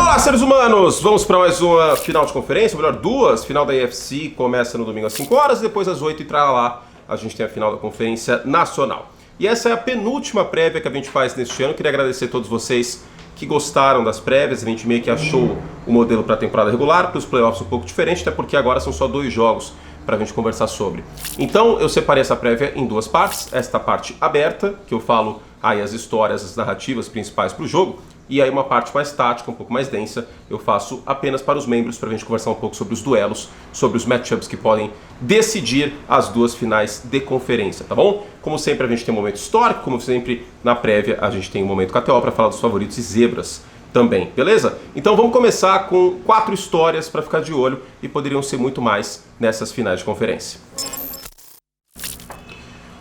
Olá, seres humanos! Vamos para mais uma final de conferência, ou melhor, duas. Final da AFC começa no domingo às 5 horas, depois às 8 e lá a gente tem a final da Conferência Nacional. E essa é a penúltima prévia que a gente faz neste ano. Queria agradecer a todos vocês que gostaram das prévias. A gente meio que achou o modelo para a temporada regular, para os playoffs um pouco diferente, até porque agora são só 2 jogos para a gente conversar sobre. Então eu separei essa prévia em 2 partes. Esta parte aberta, que eu falo aí as histórias, as narrativas principais para o jogo. E aí uma parte mais tática, um pouco mais densa, eu faço apenas para os membros, para a gente conversar um pouco sobre os duelos, sobre os matchups que podem decidir as 2 finais de conferência, tá bom? Como sempre a gente tem um momento histórico, como sempre na prévia a gente tem um momento KTO para falar dos favoritos e zebras também, beleza? Então vamos começar com 4 histórias para ficar de olho e poderiam ser muito mais nessas finais de conferência.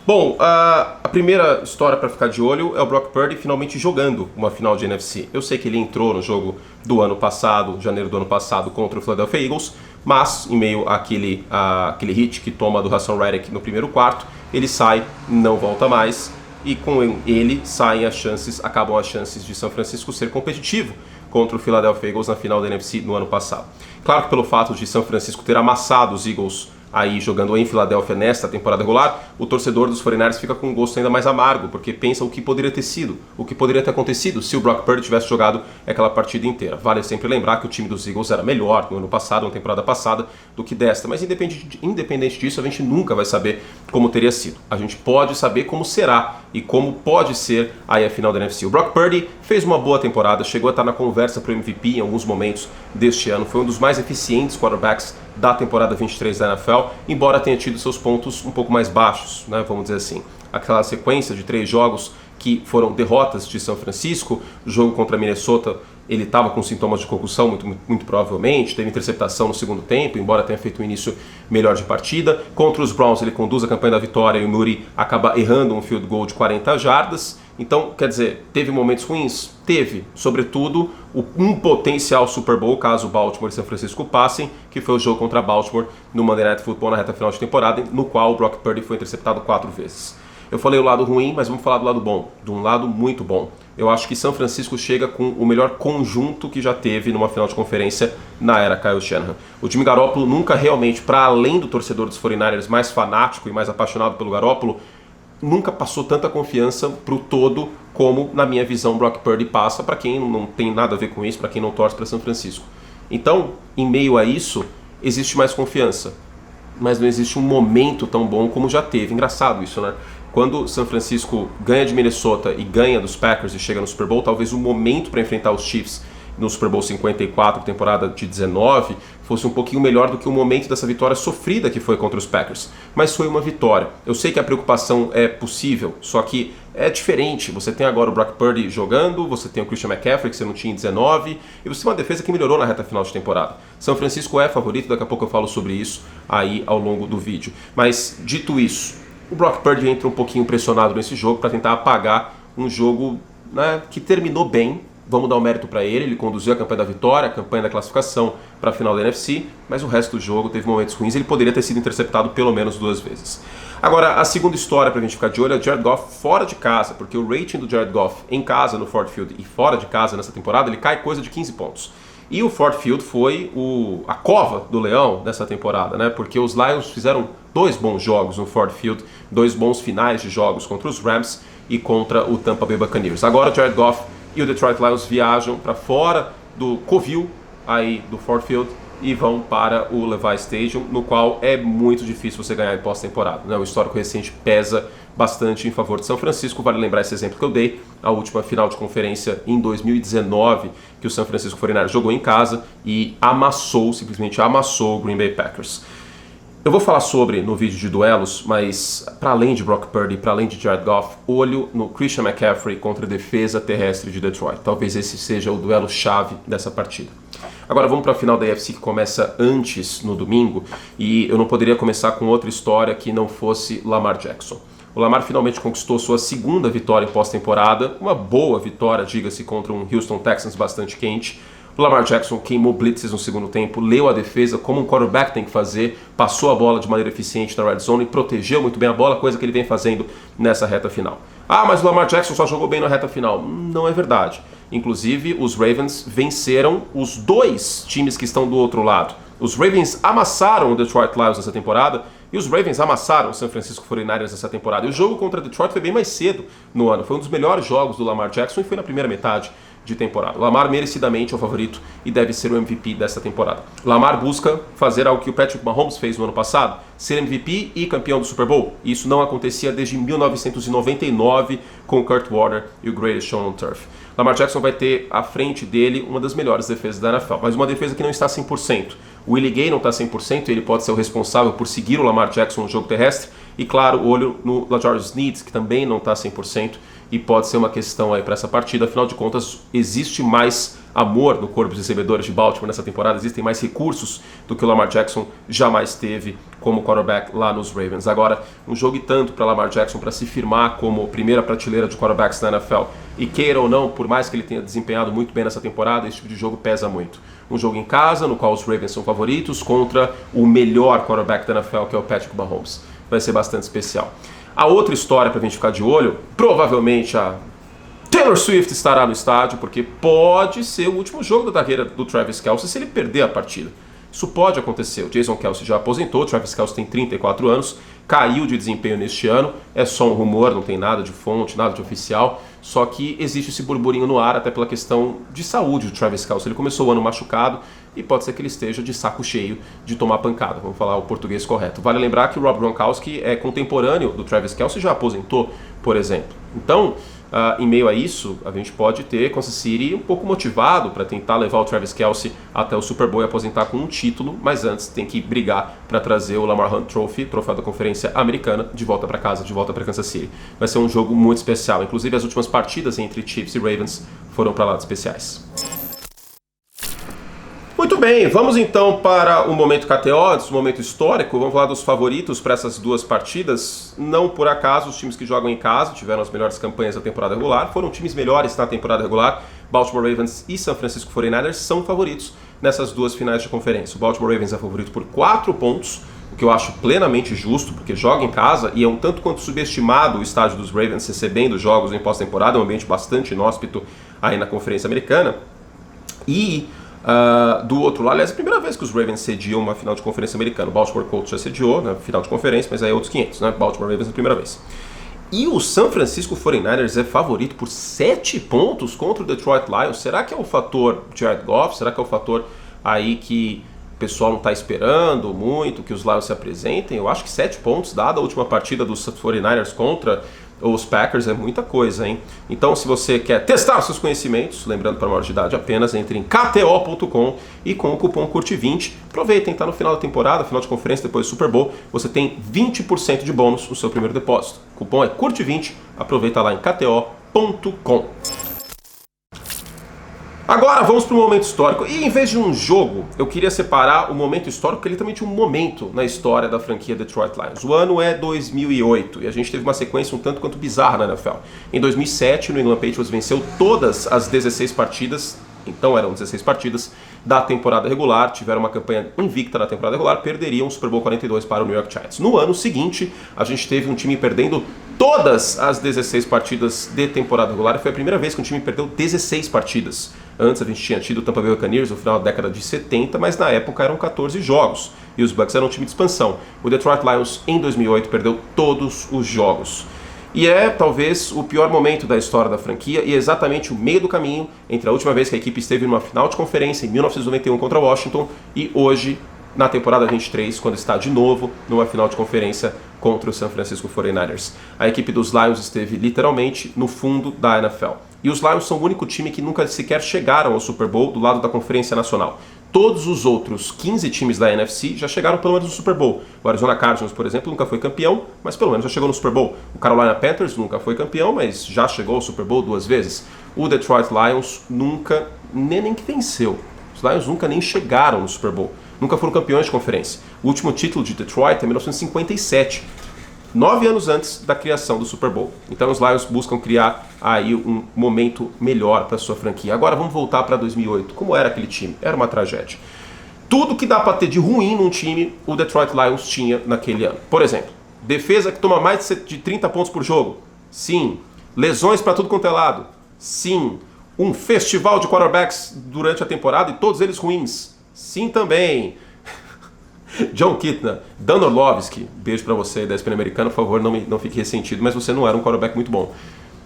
Bom, a primeira história para ficar de olho é o Brock Purdy finalmente jogando uma final de NFC. Eu sei que ele entrou no jogo do ano passado, janeiro do ano passado, contra o Philadelphia Eagles, mas em meio àquele hit que toma do Haason Reddick no primeiro quarto, ele sai, não volta mais, e com ele acabam as chances de São Francisco ser competitivo contra o Philadelphia Eagles na final da NFC no ano passado. Claro que pelo fato de São Francisco ter amassado os Eagles aí jogando em Filadélfia nesta temporada regular, o torcedor dos 49ers fica com um gosto ainda mais amargo, porque pensa o que poderia ter sido, o que poderia ter acontecido se o Brock Purdy tivesse jogado aquela partida inteira. Vale sempre lembrar que o time dos Eagles era melhor no ano passado, na temporada passada, do que desta, mas independente disso, a gente nunca vai saber como teria sido. A gente pode saber como será e como pode ser aí a final da NFC. O Brock Purdy fez uma boa temporada, chegou a estar na conversa para o MVP em alguns momentos deste ano, foi um dos mais eficientes quarterbacks da temporada 23 da NFL, embora tenha tido seus pontos um pouco mais baixos, né, vamos dizer assim. Aquela sequência de 3 jogos que foram derrotas de São Francisco, o jogo contra Minnesota, ele estava com sintomas de concussão, muito provavelmente, teve interceptação no segundo tempo, embora tenha feito um início melhor de partida. Contra os Browns ele conduz a campanha da vitória e o Muri acaba errando um field goal de 40 jardas. Então, quer dizer, teve momentos ruins? Teve, sobretudo, um potencial Super Bowl, caso Baltimore e São Francisco passem, que foi o jogo contra Baltimore no Monday Night Football na reta final de temporada, no qual o Brock Purdy foi interceptado 4 vezes. Eu falei o lado ruim, mas vamos falar do lado bom, de um lado muito bom. Eu acho que São Francisco chega com o melhor conjunto que já teve numa final de conferência na era Kyle Shanahan. O Jimmy Garoppolo nunca realmente, para além do torcedor dos 49ers mais fanático e mais apaixonado pelo Garoppolo, nunca passou tanta confiança pro todo como, na minha visão, Brock Purdy passa para quem não tem nada a ver com isso, para quem não torce para São Francisco. Então, em meio a isso, existe mais confiança, mas não existe um momento tão bom como já teve. Engraçado isso, né? Quando São Francisco ganha de Minnesota e ganha dos Packers e chega no Super Bowl, talvez o momento para enfrentar os Chiefs no Super Bowl 54, temporada de 19, fosse um pouquinho melhor do que o momento dessa vitória sofrida que foi contra os Packers. Mas foi uma vitória. Eu sei que a preocupação é possível, só que é diferente. Você tem agora o Brock Purdy jogando, você tem o Christian McCaffrey, que você não tinha em 19, e você tem uma defesa que melhorou na reta final de temporada. São Francisco é favorito, daqui a pouco eu falo sobre isso aí ao longo do vídeo. Mas, dito isso, o Brock Purdy entra um pouquinho pressionado nesse jogo para tentar apagar um jogo, né, que terminou bem. Vamos dar o mérito para ele conduziu a campanha da vitória, a campanha da classificação para a final da NFC, mas o resto do jogo teve momentos ruins, ele poderia ter sido interceptado pelo menos 2 vezes. Agora, a segunda história para a gente ficar de olho é o Jared Goff fora de casa, porque o rating do Jared Goff em casa no Ford Field e fora de casa nessa temporada, ele cai coisa de 15 pontos. E o Ford Field foi a cova do leão dessa temporada, né? Porque os Lions fizeram 2 bons jogos no Ford Field, 2 bons finais de jogos contra os Rams e contra o Tampa Bay Buccaneers. Agora o Jared Goff e o Detroit Lions viajam para fora do covil aí do Ford Field e vão para o Levi Stadium, no qual é muito difícil você ganhar em pós-temporada, né? O histórico recente pesa bastante em favor de São Francisco. Vale lembrar esse exemplo que eu dei, a última final de conferência em 2019, que o San Francisco 49ers jogou em casa e simplesmente amassou o Green Bay Packers. Eu vou falar sobre no vídeo de duelos, mas para além de Brock Purdy, para além de Jared Goff, olho no Christian McCaffrey contra a defesa terrestre de Detroit. Talvez esse seja o duelo-chave dessa partida. Agora vamos para a final da AFC que começa antes no domingo, e eu não poderia começar com outra história que não fosse Lamar Jackson. O Lamar finalmente conquistou sua segunda vitória em pós-temporada, uma boa vitória, diga-se, contra um Houston Texans bastante quente. O Lamar Jackson queimou blitzes no segundo tempo, leu a defesa como um quarterback tem que fazer, passou a bola de maneira eficiente na red zone e protegeu muito bem a bola, coisa que ele vem fazendo nessa reta final. Ah, mas o Lamar Jackson só jogou bem na reta final. Não é verdade. Inclusive, os Ravens venceram os 2 times que estão do outro lado. Os Ravens amassaram o Detroit Lions nessa temporada e os Ravens amassaram o San Francisco 49ers nessa temporada. E o jogo contra Detroit foi bem mais cedo no ano. Foi um dos melhores jogos do Lamar Jackson e foi na primeira metade de temporada. O Lamar merecidamente é o favorito e deve ser o MVP dessa temporada. Lamar busca fazer algo que o Patrick Mahomes fez no ano passado, ser MVP e campeão do Super Bowl. Isso não acontecia desde 1999 com o Kurt Warner e o Greatest Show on Turf. Lamar Jackson vai ter à frente dele uma das melhores defesas da NFL, mas uma defesa que não está 100%. O Willie Gay não está 100%, ele pode ser o responsável por seguir o Lamar Jackson no jogo terrestre. E claro, olho no LaJarus Sneed, que também não está 100% e pode ser uma questão aí para essa partida. Afinal de contas, existe mais amor no corpo de recebedores de Baltimore nessa temporada, existem mais recursos do que o Lamar Jackson jamais teve como quarterback lá nos Ravens. Agora, um jogo e tanto para Lamar Jackson para se firmar como primeira prateleira de quarterbacks da NFL. E queira ou não, por mais que ele tenha desempenhado muito bem nessa temporada, esse tipo de jogo pesa muito. Um jogo em casa, no qual os Ravens são favoritos, contra o melhor quarterback da NFL, que é o Patrick Mahomes. Vai ser bastante especial. A outra história para a gente ficar de olho, provavelmente a Taylor Swift estará no estádio, porque pode ser o último jogo da carreira do Travis Kelce se ele perder a partida. Isso pode acontecer. O Jason Kelce já aposentou, o Travis Kelce tem 34 anos, caiu de desempenho neste ano, é só um rumor, não tem nada de fonte, nada de oficial, só que existe esse burburinho no ar até pela questão de saúde do Travis Kelce. Ele começou o ano machucado e pode ser que ele esteja de saco cheio de tomar pancada, vamos falar o português correto. Vale lembrar que o Rob Gronkowski é contemporâneo do Travis Kelce e já aposentou, por exemplo. Então, em meio a isso, a gente pode ter Kansas City um pouco motivado para tentar levar o Travis Kelce até o Super Bowl e aposentar com um título, mas antes tem que brigar para trazer o Lamar Hunt Trophy, troféu da Conferência Americana, de volta para casa, de volta para Kansas City. Vai ser um jogo muito especial. Inclusive, as últimas partidas entre Chiefs e Ravens foram para lados especiais. Muito bem, vamos então para o momento KTO, o momento histórico. Vamos falar dos favoritos para essas duas partidas. Não por acaso os times que jogam em casa tiveram as melhores campanhas da temporada regular. Foram times melhores na temporada regular. Baltimore Ravens e San Francisco 49ers são favoritos nessas duas finais de conferência. O Baltimore Ravens é favorito por 4 pontos, o que eu acho plenamente justo, porque joga em casa e é um tanto quanto subestimado o estádio dos Ravens recebendo jogos em pós-temporada, um ambiente bastante inóspito aí na Conferência Americana. E do outro lado, aliás, é a primeira vez que os Ravens sediam uma final de conferência americana. O Baltimore Colts já sediou na final de conferência, mas aí é outros 500, né? Baltimore Ravens é a primeira vez. E o San Francisco 49ers é favorito por 7 pontos contra o Detroit Lions. Será que é o fator Jared Goff? Será que é o fator aí que o pessoal não está esperando muito, que os Lions se apresentem? Eu acho que 7 pontos, dada a última partida dos 49ers contra os Packers, é muita coisa, hein? Então, se você quer testar seus conhecimentos, lembrando para maior de idade apenas, entre em kto.com e com o cupom CURTE20, aproveitem, tá no final da temporada, final de conferência, depois do Super Bowl, você tem 20% de bônus no seu primeiro depósito. O cupom é CURTE20, aproveita lá em kto.com. Agora vamos para o momento histórico. E em vez de um jogo, eu queria separar o momento histórico, porque ele também tinha um momento na história da franquia Detroit Lions. O ano é 2008 e a gente teve uma sequência um tanto quanto bizarra na NFL. Em 2007, o New England Patriots venceu todas as 16 partidas, então eram 16 partidas, da temporada regular, tiveram uma campanha invicta na temporada regular, perderiam o Super Bowl 42 para o New York Giants. No ano seguinte, a gente teve um time perdendo todas as 16 partidas de temporada regular, e foi a primeira vez que um time perdeu 16 partidas. Antes a gente tinha tido o Tampa Bay Buccaneers no final da década de 70, mas na época eram 14 jogos, e os Bucs eram um time de expansão. O Detroit Lions, em 2008, perdeu todos os jogos. E é, talvez, o pior momento da história da franquia e exatamente o meio do caminho entre a última vez que a equipe esteve numa final de conferência, em 1991, contra Washington, e hoje, na temporada 23, quando está de novo numa final de conferência contra o San Francisco 49ers. A equipe dos Lions esteve, literalmente, no fundo da NFL. E os Lions são o único time que nunca sequer chegaram ao Super Bowl do lado da Conferência Nacional. Todos os outros 15 times da NFC já chegaram pelo menos no Super Bowl. O Arizona Cardinals, por exemplo, nunca foi campeão, mas pelo menos já chegou no Super Bowl. O Carolina Panthers nunca foi campeão, mas já chegou ao Super Bowl 2 vezes. O Detroit Lions nunca, nem que venceu. Os Lions nunca nem chegaram no Super Bowl. Nunca foram campeões de conferência. O último título de Detroit é em 1957. 9 anos antes da criação do Super Bowl. Então os Lions buscam criar aí um momento melhor para sua franquia. Agora vamos voltar para 2008. Como era aquele time? Era uma tragédia. Tudo que dá para ter de ruim num time, o Detroit Lions tinha naquele ano. Por exemplo, defesa que toma mais de 30 pontos por jogo. Sim. Lesões para tudo quanto é lado. Sim. Um festival de quarterbacks durante a temporada e todos eles ruins. Sim também. John Kitna, Dan Orlovsky, beijo pra você da ESPN americana, por favor, não fique ressentido, mas você não era um quarterback muito bom.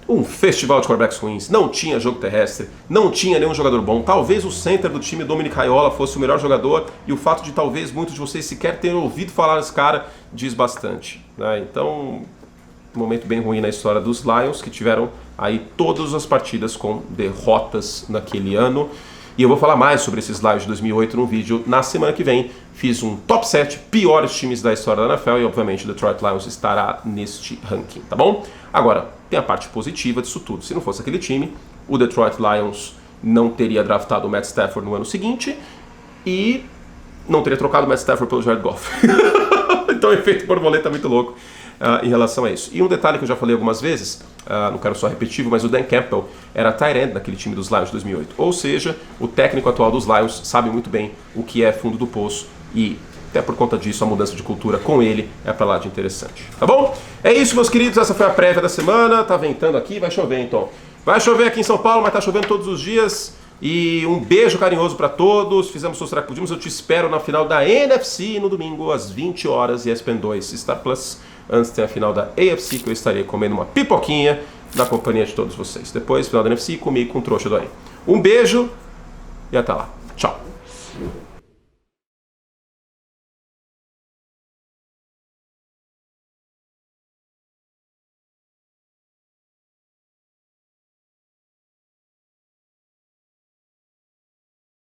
Um festival de quarterbacks ruins, não tinha jogo terrestre, não tinha nenhum jogador bom. Talvez o center do time, Dominic Raiola, fosse o melhor jogador, e o fato de talvez muitos de vocês sequer terem ouvido falar desse cara diz bastante, né? Então, um momento bem ruim na história dos Lions, que tiveram aí todas as partidas com derrotas naquele ano. E eu vou falar mais sobre esses Lions de 2008 no vídeo na semana que vem. Fiz um top 7 piores times da história da NFL e obviamente o Detroit Lions estará neste ranking, tá bom? Agora, tem a parte positiva disso tudo. Se não fosse aquele time, o Detroit Lions não teria draftado o Matt Stafford no ano seguinte e não teria trocado o Matt Stafford pelo Jared Goff. Então o efeito borboleta é muito louco em relação a isso. E um detalhe que eu já falei algumas vezes, não quero só repetitivo, mas o Dan Campbell era tight end naquele time dos Lions de 2008. Ou seja, o técnico atual dos Lions sabe muito bem o que é fundo do poço e até por conta disso a mudança de cultura com ele é pra lá de interessante. Tá bom? É isso, meus queridos, essa foi a prévia da semana. Tá ventando aqui, vai chover então. Vai chover aqui em São Paulo, mas tá chovendo todos os dias. E um beijo carinhoso para todos. Fizemos o que podíamos. Eu te espero na final da NFC no domingo às 20 horas, ESPN 2 Star Plus. Antes tem a final da AFC, que eu estarei comendo uma pipoquinha na companhia de todos vocês. Depois, final da NFC, comigo com o trouxa do aí. Um beijo e até lá.